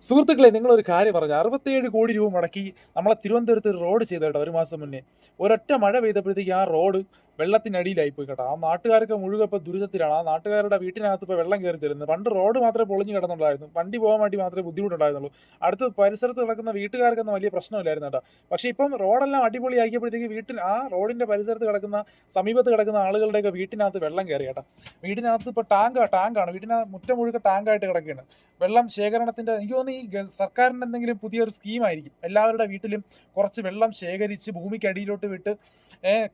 സുഹൃത്തുക്കളെ, നിങ്ങളൊരു കാര്യം പറഞ്ഞു. 67 കോടി രൂപ മുടക്കി നമ്മളെ തിരുവനന്തപുരത്ത് ഒരു റോഡ് ചെയ്തു കേട്ടോ, ഒരു മാസം മുന്നേ. ഒരൊറ്റ മഴ പെയ്തപ്പോഴത്തേക്ക് ആ റോഡ് വെള്ളത്തിനടിയിലായിപ്പോയി കേട്ടോ. ആ നാട്ടുകാരൊക്കെ മുഴുവൻ ഇപ്പൊ ദുരിതത്തിലാണ്. ആ നാട്ടുകാരുടെ വീട്ടിനകത്ത് ഇപ്പൊ വെള്ളം കയറി തരുന്നത്. പണ്ട് റോഡ് മാത്രമേ പൊളിഞ്ഞു കിടന്നുണ്ടായിരുന്നു. വണ്ടി പോകാൻ വേണ്ടി മാത്രമേ ബുദ്ധിമുട്ടുണ്ടായിരുന്നുള്ളൂ. അടുത്ത് പരിസരത്ത് കിടക്കുന്ന വീട്ടുകാർക്കൊന്നും വലിയ പ്രശ്നമില്ലായിരുന്നു കേട്ടോ. പക്ഷേ ഇപ്പം റോഡെല്ലാം അടിപൊളിയാക്കിയപ്പോഴത്തേക്ക് ആ റോഡിന്റെ പരിസരത്ത് കിടക്കുന്ന, സമീപത്ത് കിടക്കുന്ന ആളുകളുടെയൊക്കെ വീട്ടിനകത്ത് വെള്ളം കയറി കേട്ടോ. വീടിനകത്ത് ഇപ്പൊ ടാങ്കാണ്. മുറ്റം മുഴുവൻ ടാങ്കായിട്ട് കിടക്കുകയാണ്. വെള്ളം ശേഖരണത്തിന്റെ, എനിക്ക് തോന്നുന്നു ഈ സർക്കാരിന്റെ എന്തെങ്കിലും പുതിയൊരു സ്കീമായിരിക്കും. എല്ലാവരുടെ വീട്ടിലും കുറച്ച് വെള്ളം ശേഖരിച്ച് ഭൂമിക്കടിയിലോട്ട് വിട്ട്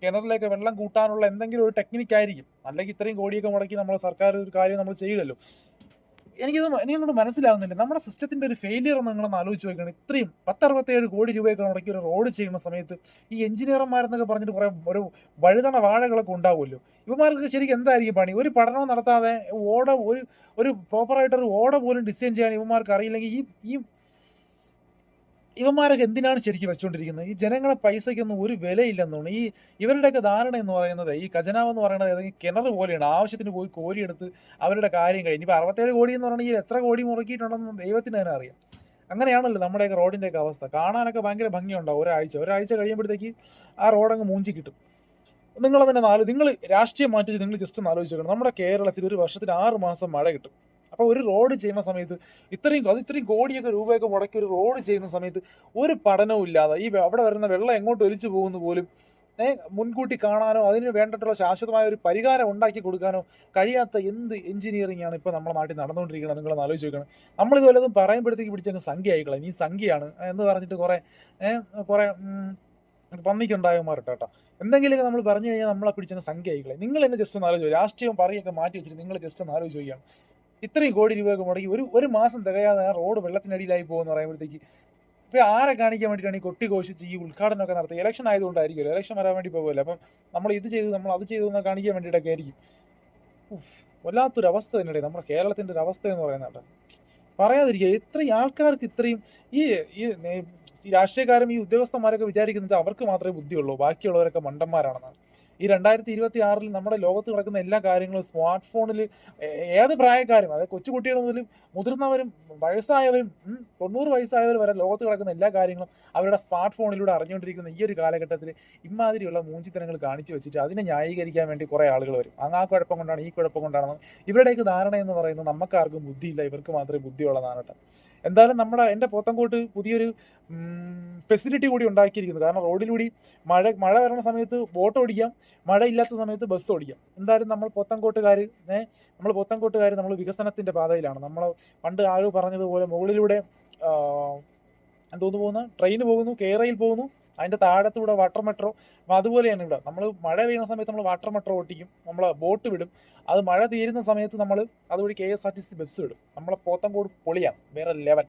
കിണറിലേക്ക് വെള്ളം കൂട്ടാനുള്ള എന്തെങ്കിലും ഒരു ടെക്നിക്കായിരിക്കും. അല്ലെങ്കിൽ ഇത്രയും കോടിയൊക്കെ മുടക്കി നമ്മൾ സർക്കാർ ഒരു കാര്യം നമ്മൾ ചെയ്യില്ലല്ലോ. എനിക്കൊന്നും മനസ്സിലാവുന്നില്ല. നമ്മുടെ സിസ്റ്റത്തിന്റെ ഒരു ഫെയിലിയർ ഒന്ന് നിങ്ങളൊന്ന് ആലോചിച്ച് നോക്കണം. ഇത്രയും 67 കോടി രൂപയൊക്കെ മുടക്കി ഒരു റോഡ് ചെയ്യുന്ന സമയത്ത് ഈ എഞ്ചിനീയർമാരെന്നൊക്കെ പറഞ്ഞിട്ട് കുറെ ഒരു വഴുതണ വാഴകളൊക്കെ ഉണ്ടാവുമല്ലോ. ഇവന്മാർക്ക് ശരിക്കും എന്തായിരിക്കും പണി? ഒരു പഠനവും നടത്താതെ ഒരു പ്രോപ്പറായിട്ടൊരു ഓട പോലും ഡിസൈൻ ചെയ്യാൻ ഇവന്മാർക്ക് അറിയില്ലെങ്കിൽ ഈ ഈ ഇവന്മാരൊക്കെ എന്തിനാണ് ശരിക്കും വെച്ചുകൊണ്ടിരിക്കുന്നത്? ഈ ജനങ്ങളുടെ പൈസയ്ക്കൊന്നും ഒരു വിലയില്ലെന്ന് തോന്നുന്നു. ഇവരുടെയൊക്കെ ധാരണ എന്ന് പറയുന്നത്, ഈ ഖജനാവ് എന്ന് പറയുന്നത് ഏതെങ്കിലും കിണർ പോലെയാണ്. ആവശ്യത്തിന് പോയി കോരിയെടുത്ത് അവരുടെ കാര്യം കഴിഞ്ഞു. ഇപ്പോൾ 67 കോടി എന്ന് പറഞ്ഞാൽ എത്ര കോടി മുടക്കിയിട്ടുണ്ടെന്ന് ദൈവത്തിന് തന്നെ അറിയാം. അങ്ങനെയാണല്ലോ നമ്മുടെയൊക്കെ റോഡിൻ്റെയൊക്കെ അവസ്ഥ. കാണാനൊക്കെ ഭയങ്കര ഭംഗിയുണ്ടാവും ഒരാഴ്ച കഴിയുമ്പോഴത്തേക്ക് ആ റോഡങ്ങ് മൂഞ്ചി കിട്ടും. നിങ്ങൾ രാഷ്ട്രീയം മാറ്റി നിങ്ങൾ ജസ്റ്റ് ഒന്ന് ആലോചിച്ച് നോക്കണം. നമ്മുടെ കേരളത്തിൽ ഒരു വർഷത്തിൽ 6 മാസം മഴ കിട്ടും. അപ്പോൾ ഒരു റോഡ് ചെയ്യുന്ന സമയത്ത് ഇത്രയും കോടിയൊക്കെ രൂപയൊക്കെ മുടക്കി ഒരു റോഡ് ചെയ്യുന്ന സമയത്ത് ഒരു പഠനവും ഇല്ലാതെ അവിടെ വരുന്ന വെള്ളം എങ്ങോട്ട് ഒലിച്ചു പോകുന്ന പോലും മുൻകൂട്ടി കാണാനോ അതിന് വേണ്ടിയിട്ടുള്ള ശാശ്വതമായ ഒരു പരിഹാരം ഉണ്ടാക്കി കൊടുക്കാനോ കഴിയാത്ത എന്ത് എഞ്ചിനീയറിംഗ് ആണ് ഇപ്പോൾ നമ്മുടെ നാട്ടിൽ നടന്നുകൊണ്ടിരിക്കുന്നത്? നിങ്ങളൊന്ന് ആലോചിച്ച് നോക്കണം. നമ്മളിത് വല്ലതും പറയുമ്പോഴത്തേക്ക് പിടിച്ചങ്ങ് സംഖ്യ ആയിക്കളയും. ഈ സംഖ്യയാണ് എന്ന് പറഞ്ഞിട്ട് കുറേ പന്നിക്കുണ്ടായമാരട്ടോ കേട്ടോ. എന്തെങ്കിലുമൊക്കെ നമ്മൾ പറഞ്ഞു കഴിഞ്ഞാൽ നമ്മളെ പിടിച്ചങ്ങ് സംഖ്യ ആയിക്കളയും. നിങ്ങൾ എന്നെ ജസ്റ്റ് ഒന്ന് ആലോചിച്ചു, രാഷ്ട്രീയം പറയുകയൊക്കെ മാറ്റി വെച്ചിട്ട് നിങ്ങൾ ജസ്റ്റ് ഒന്ന് ആലോചിച്ച് നോക്കിയാണ്. ഇത്രയും കോടി രൂപയൊക്കെ മുടക്കി ഒരു മാസം തികയാതെ ആ റോഡ് വെള്ളത്തിനടിയിലായി പോകുമെന്ന് പറയുമ്പോഴത്തേക്ക് ഇപ്പൊ ആരെ കാണിക്കാൻ വേണ്ടിയിട്ടാണ് ഈ കൊട്ടിഘോഷിച്ച് ഈ ഉദ്ഘാടനമൊക്കെ നടത്തി? ഇലക്ഷൻ ആയതുകൊണ്ടായിരിക്കുമല്ലോ, ഇലക്ഷൻ വരാൻ വേണ്ടി പോകുമല്ലോ. അപ്പം നമ്മൾ അത് ചെയ്തു എന്ന് കാണിക്കാൻ വേണ്ടിയിട്ടൊക്കെ ആയിരിക്കും. വല്ലാത്തൊരു അവസ്ഥ തന്നെയാണ് നമ്മുടെ കേരളത്തിന്റെ ഒരു അവസ്ഥ എന്ന് പറയുന്നത്. പറയാതിരിക്കുക, ഇത്രയും ആൾക്കാർക്ക് ഇത്രയും ഈ ഈ രാഷ്ട്രീയക്കാരും ഈ ഉദ്യോഗസ്ഥന്മാരൊക്കെ വിചാരിക്കുന്നത് അവർക്ക് മാത്രമേ ബുദ്ധിയുള്ളൂ, ബാക്കിയുള്ളവരൊക്കെ മണ്ടന്മാരാണെന്നാണ്. ഈ 2026 നമ്മുടെ ലോകത്ത് നടക്കുന്ന എല്ലാ കാര്യങ്ങളും സ്മാർട്ട് ഫോണിൽ ഏത് പ്രായക്കാരും, അതായത് കൊച്ചുകുട്ടികൾ മുതൽ മുതിർന്നവരും വയസ്സായവരും 90 വയസ്സായവർ വരെ ലോകത്ത് നടക്കുന്ന എല്ലാ കാര്യങ്ങളും അവരുടെ സ്മാർട്ട് ഫോണിലൂടെ അറിഞ്ഞുകൊണ്ടിരിക്കുന്ന ഈ ഒരു കാലഘട്ടത്തിൽ ഇമാതിരിയുള്ള മൂഞ്ചിത്തരങ്ങൾ കാണിച്ചു വെച്ചിട്ട് അതിനെ ന്യായീകരിക്കാൻ വേണ്ടി കുറേ ആളുകൾ വരും. ആ കുഴപ്പം കൊണ്ടാണ്, ഈ കുഴപ്പം കൊണ്ടാണ്. ഇവരുടെയൊക്കെ ധാരണ എന്ന് പറയുന്നത് നമുക്കാർക്കും ബുദ്ധിയില്ല, ഇവർക്ക് മാത്രമേ ബുദ്ധിയുള്ളതാണ് കേട്ടോ. എന്തായാലും എൻ്റെ പോത്തൻകോട്ട് പുതിയൊരു ഫെസിലിറ്റി കൂടി ഉണ്ടാക്കിയിരിക്കുന്നു. കാരണം റോഡിലൂടെ മഴ വരുന്ന സമയത്ത് ബോട്ട് ഓടിക്കാം, മഴ ഇല്ലാത്ത സമയത്ത് ബസ് ഓടിക്കാം. എന്തായാലും നമ്മൾ പോത്തൻകോട്ടുകാർ നമ്മൾ വികസനത്തിന്റെ പാതയിലാണ്. നമ്മൾ പണ്ട് ആരോ പറഞ്ഞതുപോലെ മുകളിലൂടെ എന്തോന്ന് പോകുന്ന ട്രെയിൻ പോകുന്നു, കേരയിൽ പോകുന്നു, അതിൻ്റെ താഴത്തൂടെ വാട്ടർ മെട്രോ. അപ്പം അതുപോലെയാണ് ഇവിടെ. നമ്മൾ മഴ പെയ്യുന്ന സമയത്ത് നമ്മൾ വാട്ടർ മെട്രോ ഓട്ടിക്കും, നമ്മൾ ബോട്ട് വിടും. അത് മഴ തീരുന്ന സമയത്ത് നമ്മൾ അതുവഴി KSRTC ബസ് വിടും. നമ്മളെ പോത്തൻകോട് പൊളിയാണ്, വേറെ ലെവൽ.